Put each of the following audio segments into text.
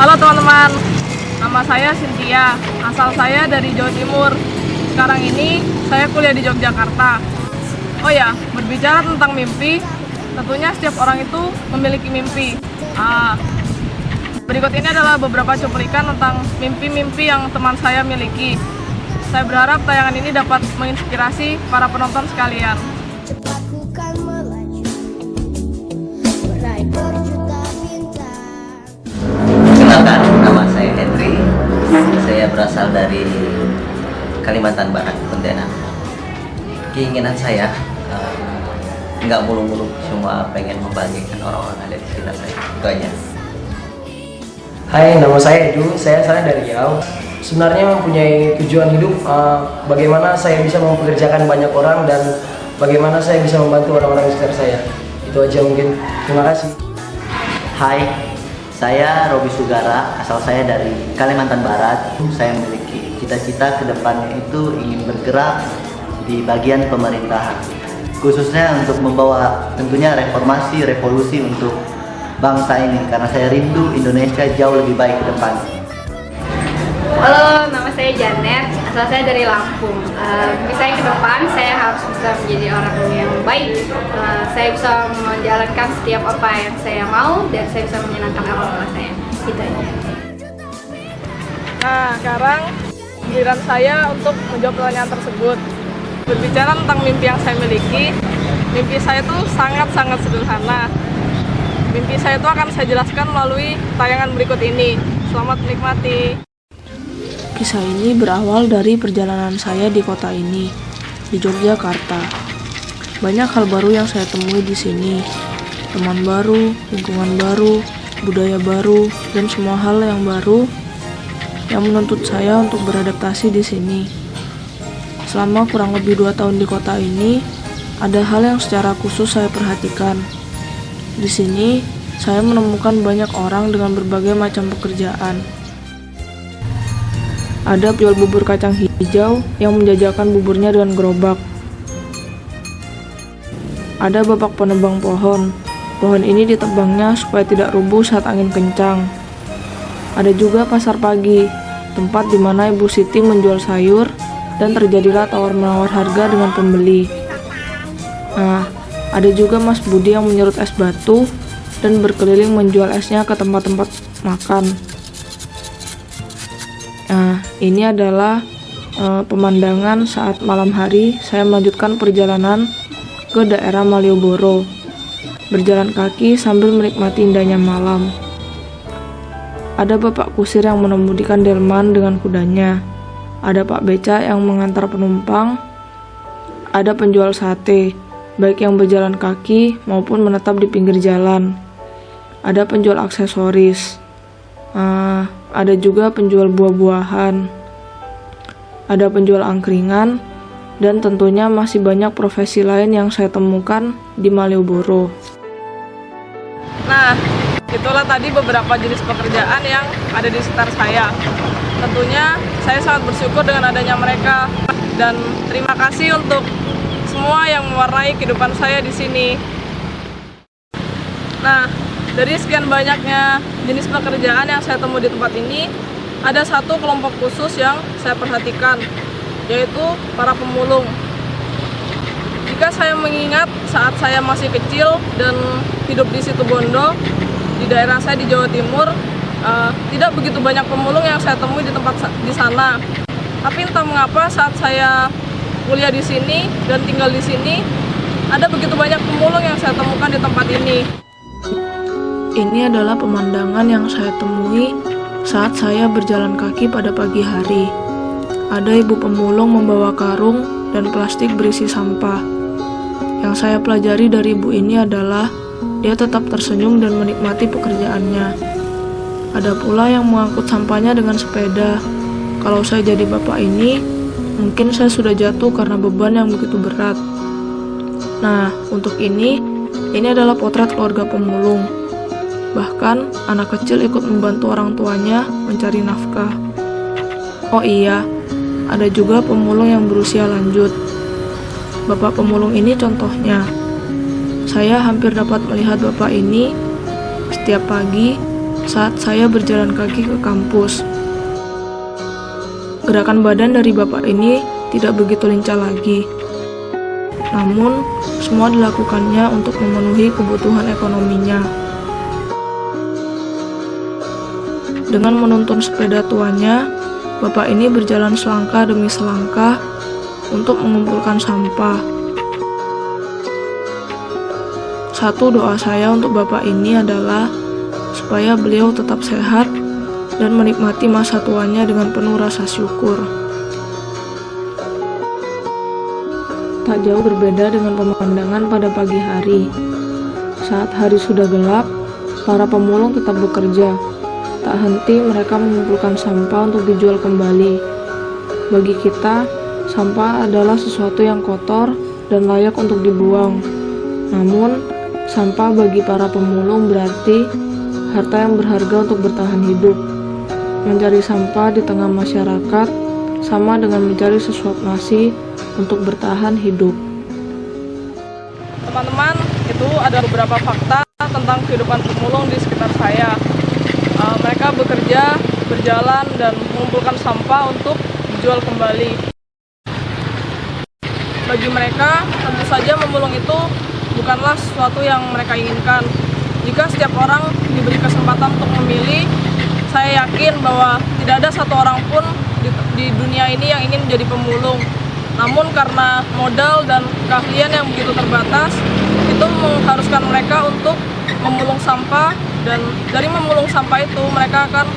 Halo teman-teman, nama saya Cynthia, asal saya dari Jawa Timur. Sekarang ini saya kuliah di Yogyakarta. Oh ya, berbicara tentang mimpi, tentunya setiap orang itu memiliki mimpi. Berikut ini adalah beberapa cuplikan tentang mimpi-mimpi yang teman saya miliki. Saya berharap tayangan ini dapat menginspirasi para penonton sekalian. Cepat ku kan melaju, meraih berjuta bintang. Kenalkan, nama saya Henry. Saya berasal dari Kalimantan Barat, Pontianak. Keinginan saya nggak muluk-muluk, cuma pengen membagikan orang-orang ada di sekitar saya. Itu aja. Hai, nama saya Edu. Saya dari Riau. Sebenarnya mempunyai tujuan hidup, bagaimana saya bisa mempekerjakan banyak orang dan bagaimana saya bisa membantu orang-orang di sekitar saya. Itu aja mungkin. Terima kasih. Hai, saya Robi Sugara, asal saya dari Kalimantan Barat. Saya memiliki cita-cita ke depannya itu ingin bergerak di bagian pemerintahan, khususnya untuk membawa tentunya reformasi, revolusi untuk bangsa ini, karena saya rindu Indonesia jauh lebih baik ke depan. Halo, nama saya Janet, asal saya dari Lampung. Mimpi saya ke depan, saya harus bisa menjadi orang yang baik. Saya bisa menjalankan setiap apa yang saya mau dan saya bisa menyenangkan orang tua saya. Itu aja. Nah, sekarang giliran saya untuk menjawab pertanyaan tersebut. Berbicara tentang mimpi yang saya miliki, mimpi saya itu sangat-sangat sederhana. Mimpi saya itu akan saya jelaskan melalui tayangan berikut ini. Selamat menikmati. Kisah ini berawal dari perjalanan saya di kota ini, di Yogyakarta. Banyak hal baru yang saya temui di sini. Teman baru, lingkungan baru, budaya baru, dan semua hal yang baru yang menuntut saya untuk beradaptasi di sini. Selama kurang lebih 2 tahun di kota ini, ada hal yang secara khusus saya perhatikan. Di sini, saya menemukan banyak orang dengan berbagai macam pekerjaan. Ada penjual bubur kacang hijau yang menjajakan buburnya dengan gerobak. Ada bapak penebang pohon. Pohon ini ditebangnya supaya tidak rubuh saat angin kencang. Ada juga pasar pagi, tempat di mana Ibu Siti menjual sayur dan terjadilah tawar-menawar harga dengan pembeli. Nah, ada juga Mas Budi yang menyerut es batu dan berkeliling menjual esnya ke tempat-tempat makan. Nah, ini adalah pemandangan saat malam hari saya melanjutkan perjalanan ke daerah Malioboro. Berjalan kaki sambil menikmati indahnya malam. Ada bapak kusir yang mengemudikan delman dengan kudanya. Ada pak beca yang mengantar penumpang. Ada penjual sate, baik yang berjalan kaki maupun menetap di pinggir jalan. Ada penjual aksesoris. Ada juga penjual buah-buahan. Ada penjual angkringan. Dan tentunya masih banyak profesi lain yang saya temukan di Malioboro. Nah, itulah tadi beberapa jenis pekerjaan yang ada di sekitar saya. Tentunya saya sangat bersyukur dengan adanya mereka. Dan terima kasih untuk semua yang mewarnai kehidupan saya di sini. Nah, dari sekian banyaknya jenis pekerjaan yang saya temui di tempat ini, ada satu kelompok khusus yang saya perhatikan, yaitu para pemulung. Jika saya mengingat saat saya masih kecil dan hidup di Situbondo, di daerah saya di Jawa Timur, tidak begitu banyak pemulung yang saya temui di tempat di sana. Tapi entah mengapa saat saya kuliah di sini dan tinggal di sini, ada begitu banyak pemulung yang saya temukan di tempat ini. Ini adalah pemandangan yang saya temui saat saya berjalan kaki pada pagi hari. Ada ibu pemulung membawa karung dan plastik berisi sampah. Yang saya pelajari dari ibu ini adalah dia tetap tersenyum dan menikmati pekerjaannya. Ada pula yang mengangkut sampahnya dengan sepeda. Kalau saya jadi bapak ini, mungkin saya sudah jatuh karena beban yang begitu berat. Nah, untuk ini adalah potret keluarga pemulung. Bahkan, anak kecil ikut membantu orang tuanya mencari nafkah. Oh iya, ada juga pemulung yang berusia lanjut. Bapak pemulung ini contohnya. Saya hampir dapat melihat bapak ini setiap pagi saat saya berjalan kaki ke kampus. Gerakan badan dari bapak ini tidak begitu lincah lagi. Namun, semua dilakukannya untuk memenuhi kebutuhan ekonominya. Dengan menuntun sepeda tuanya, bapak ini berjalan selangkah demi selangkah untuk mengumpulkan sampah. Satu doa saya untuk bapak ini adalah supaya beliau tetap sehat dan menikmati masa tuanya dengan penuh rasa syukur. Tak jauh berbeda dengan pemandangan pada pagi hari. Saat hari sudah gelap, para pemulung tetap bekerja. Tak henti mereka mengumpulkan sampah untuk dijual kembali. Bagi kita, sampah adalah sesuatu yang kotor dan layak untuk dibuang. Namun, sampah bagi para pemulung berarti harta yang berharga untuk bertahan hidup. Mencari sampah di tengah masyarakat sama dengan mencari sesuap nasi untuk bertahan hidup. Teman-teman, itu ada beberapa fakta tentang kehidupan pemulung di sekitar saya. Mereka bekerja, berjalan, dan mengumpulkan sampah untuk dijual kembali. Bagi mereka, tentu saja memulung itu bukanlah sesuatu yang mereka inginkan. Jika setiap orang diberi kesempatan untuk memilih, saya yakin bahwa tidak ada satu orang pun di dunia ini yang ingin menjadi pemulung. Namun karena modal dan keahlian yang begitu terbatas, itu mengharuskan mereka untuk memulung sampah, dan dari memulung sampah itu mereka akan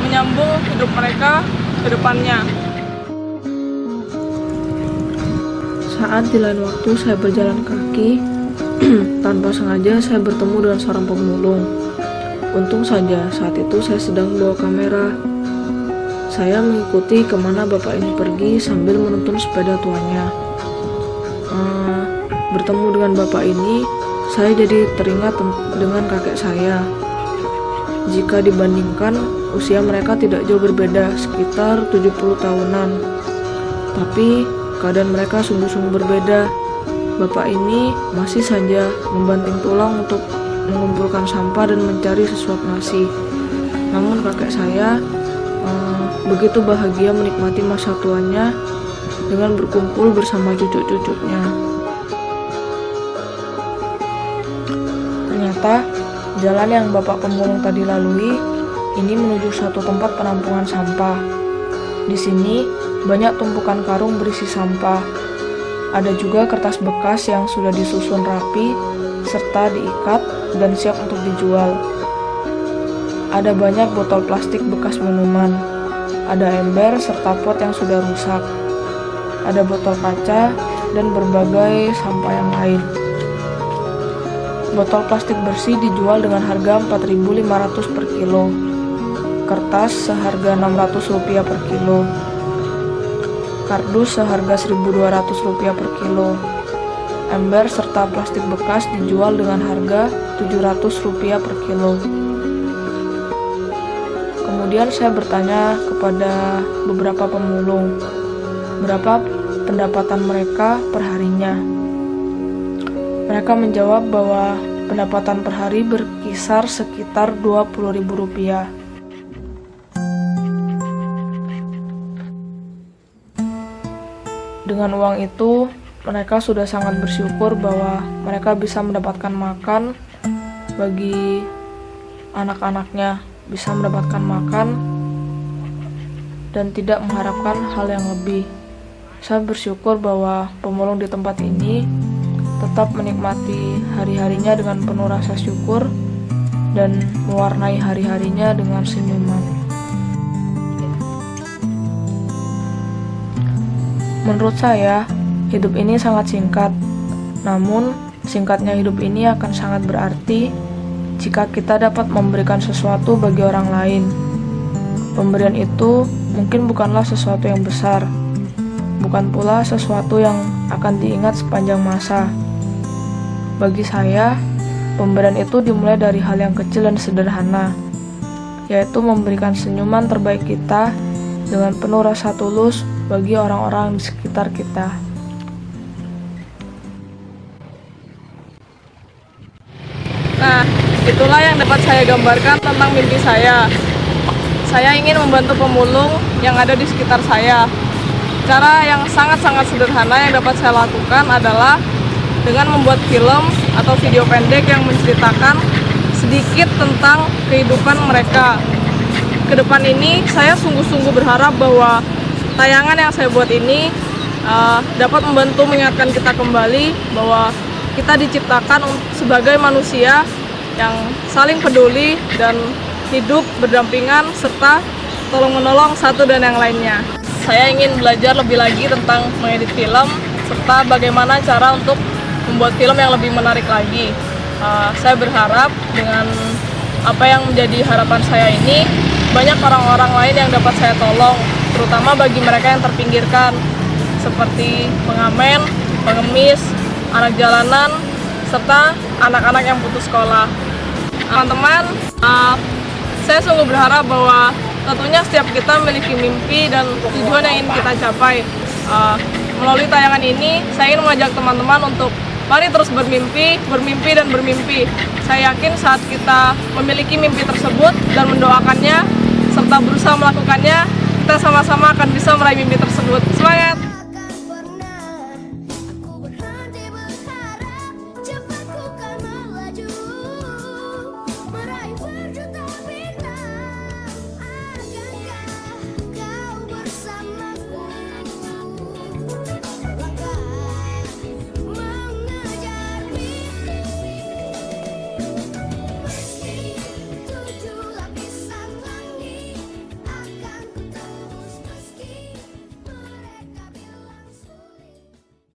menyambung hidup mereka ke depannya. Saat di lain waktu saya berjalan kaki, tanpa sengaja saya bertemu dengan seorang pemulung. Untung saja saat itu saya sedang membawa kamera. Saya mengikuti kemana bapak ini pergi sambil menuntun sepeda tuanya. Bertemu dengan bapak ini, saya jadi teringat dengan kakek saya. Jika dibandingkan, usia mereka tidak jauh berbeda, sekitar 70 tahunan. Tapi keadaan mereka sungguh-sungguh berbeda. Bapak ini masih saja membanting tulang untuk mengumpulkan sampah dan mencari sesuap nasi. Namun kakek saya begitu bahagia menikmati masa tuanya dengan berkumpul bersama cucu-cucunya. Ternyata jalan yang bapak pemulung tadi lalui ini menuju suatu tempat penampungan sampah. Di sini banyak tumpukan karung berisi sampah. Ada juga kertas bekas yang sudah disusun rapi serta diikat dan siap untuk dijual. Ada banyak botol plastik bekas minuman. Ada ember serta pot yang sudah rusak. Ada botol kaca dan berbagai sampah yang lain. Botol plastik bersih dijual dengan harga Rp4.500 per kilo. Kertas seharga Rp600 per kilo. Kardus seharga Rp1.200 per kilo. Ember serta plastik bekas dijual dengan harga Rp700 per kilo. Kemudian saya bertanya kepada beberapa pemulung, berapa pendapatan mereka per harinya. Mereka menjawab bahwa pendapatan per hari berkisar sekitar Rp20.000. Dengan uang itu, mereka sudah sangat bersyukur bahwa mereka bisa mendapatkan makan bagi anak-anaknya, bisa mendapatkan makan dan tidak mengharapkan hal yang lebih. Saya bersyukur bahwa pemulung di tempat ini tetap menikmati hari-harinya dengan penuh rasa syukur dan mewarnai hari-harinya dengan senyuman. Menurut saya, hidup ini sangat singkat. Namun, singkatnya hidup ini akan sangat berarti jika kita dapat memberikan sesuatu bagi orang lain. Pemberian itu mungkin bukanlah sesuatu yang besar, bukan pula sesuatu yang akan diingat sepanjang masa. Bagi saya, pemberian itu dimulai dari hal yang kecil dan sederhana, yaitu memberikan senyuman terbaik kita dengan penuh rasa tulus bagi orang-orang di sekitar kita. Nah, Itulah yang dapat saya gambarkan tentang mimpi saya. Saya ingin membantu pemulung yang ada di sekitar saya. Cara yang sangat-sangat sederhana yang dapat saya lakukan adalah dengan membuat film atau video pendek yang menceritakan sedikit tentang kehidupan mereka. Kedepan ini saya sungguh-sungguh berharap bahwa tayangan yang saya buat ini dapat membantu mengingatkan kita kembali bahwa kita diciptakan sebagai manusia yang saling peduli dan hidup berdampingan serta tolong-menolong satu dan yang lainnya. Saya ingin belajar lebih lagi tentang mengedit film serta bagaimana cara untuk membuat film yang lebih menarik lagi. Saya berharap dengan apa yang menjadi harapan saya ini, banyak orang-orang lain yang dapat saya tolong, terutama bagi mereka yang terpinggirkan, seperti pengamen, pengemis, anak jalanan, serta anak-anak yang putus sekolah. Teman-teman, saya sungguh berharap bahwa tentunya setiap kita memiliki mimpi dan tujuan yang ingin kita capai. Melalui tayangan ini, saya ingin mengajak teman-teman untuk mari terus bermimpi, bermimpi, dan bermimpi. Saya yakin saat kita memiliki mimpi tersebut dan mendoakannya, serta berusaha melakukannya, kita sama-sama akan bisa meraih mimpi tersebut. Semangat!